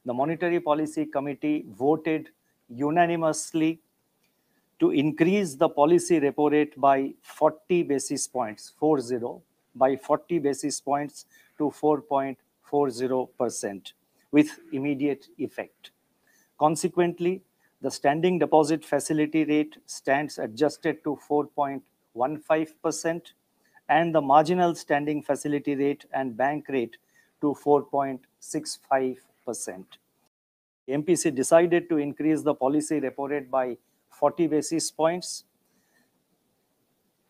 the Monetary Policy Committee voted unanimously to increase the policy repo rate by 40 basis points, 40, by 40 basis points to 4.40% with immediate effect. Consequently, the standing deposit facility rate stands adjusted to 4.15% and the marginal standing facility rate and bank rate to 4.65%. MPC decided to increase the policy repo rate by 40 basis points,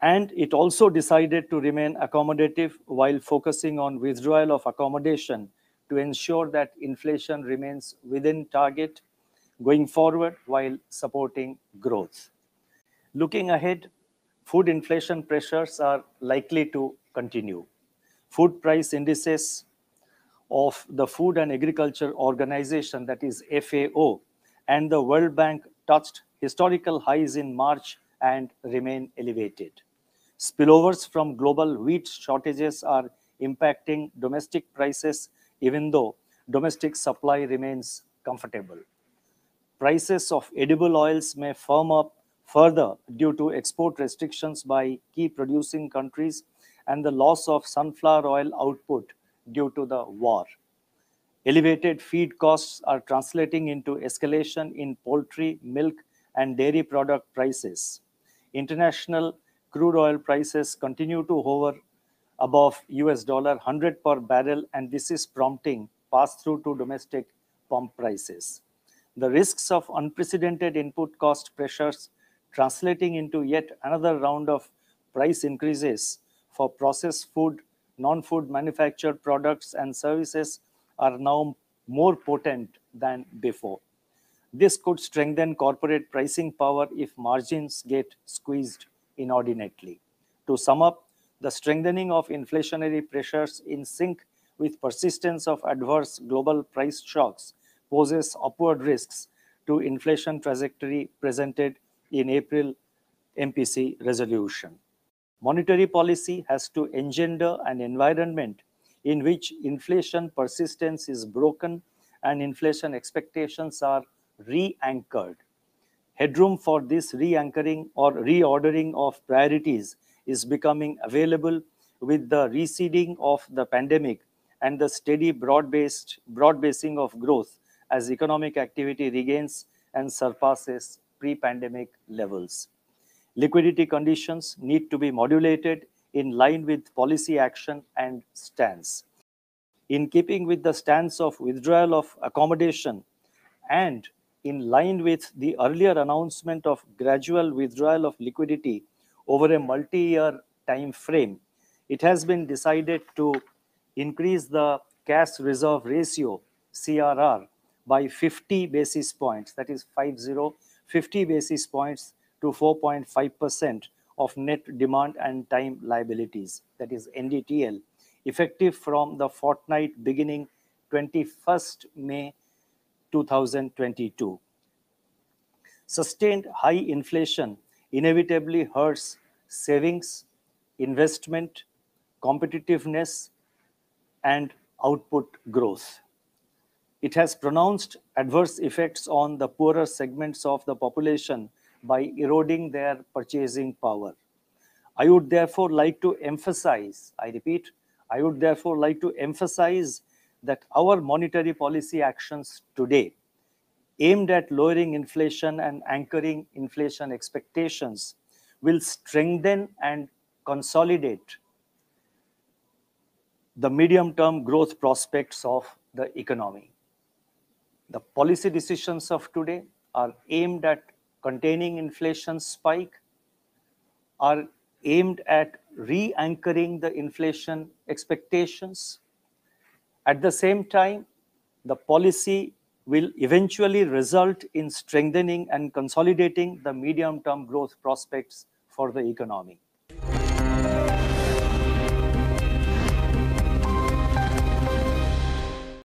and it also decided to remain accommodative while focusing on withdrawal of accommodation to ensure that inflation remains within target going forward while supporting growth. Looking ahead, food inflation pressures are likely to continue. Food price indices of the Food and Agriculture Organization, that is FAO, and the World Bank touched historical highs in March and remain elevated. Spillovers from global wheat shortages are impacting domestic prices, even though domestic supply remains comfortable. Prices of edible oils may firm up further due to export restrictions by key producing countries and the loss of sunflower oil output due to the war. Elevated feed costs are translating into escalation in poultry, milk, and dairy product prices. International crude oil prices continue to hover above $100 per barrel, and this is prompting pass-through to domestic pump prices. The risks of unprecedented input cost pressures translating into yet another round of price increases for processed food, non-food manufactured products and services are now more potent than before. This could strengthen corporate pricing power if margins get squeezed inordinately. To sum up, the strengthening of inflationary pressures in sync with persistence of adverse global price shocks poses upward risks to inflation trajectory presented in April MPC resolution. Monetary policy has to engender an environment in which inflation persistence is broken and inflation expectations are re-anchored. Headroom for this re-anchoring or reordering of priorities is becoming available with the receding of the pandemic and the steady broad-basing of growth as economic activity regains and surpasses pre-pandemic levels. Liquidity conditions need to be modulated in line with policy action and stance. In keeping with the stance of withdrawal of accommodation and in line with the earlier announcement of gradual withdrawal of liquidity over a multi-year time frame, it has been decided to increase the cash reserve ratio, CRR, by 50 basis points, that is 50 basis points to 4.5% of net demand and time liabilities, that is NDTL, effective from the fortnight beginning 21st May 2022. Sustained high inflation inevitably hurts savings, investment, competitiveness, and output growth. It has pronounced adverse effects on the poorer segments of the population by eroding their purchasing power. I would therefore like to emphasize, I repeat, I would therefore like to emphasize that our monetary policy actions today, aimed at lowering inflation and anchoring inflation expectations, will strengthen and consolidate the medium-term growth prospects of the economy. The policy decisions of today are aimed at containing inflation spike, are aimed at re-anchoring the inflation expectations. At the same time, the policy will eventually result in strengthening and consolidating the medium-term growth prospects for the economy.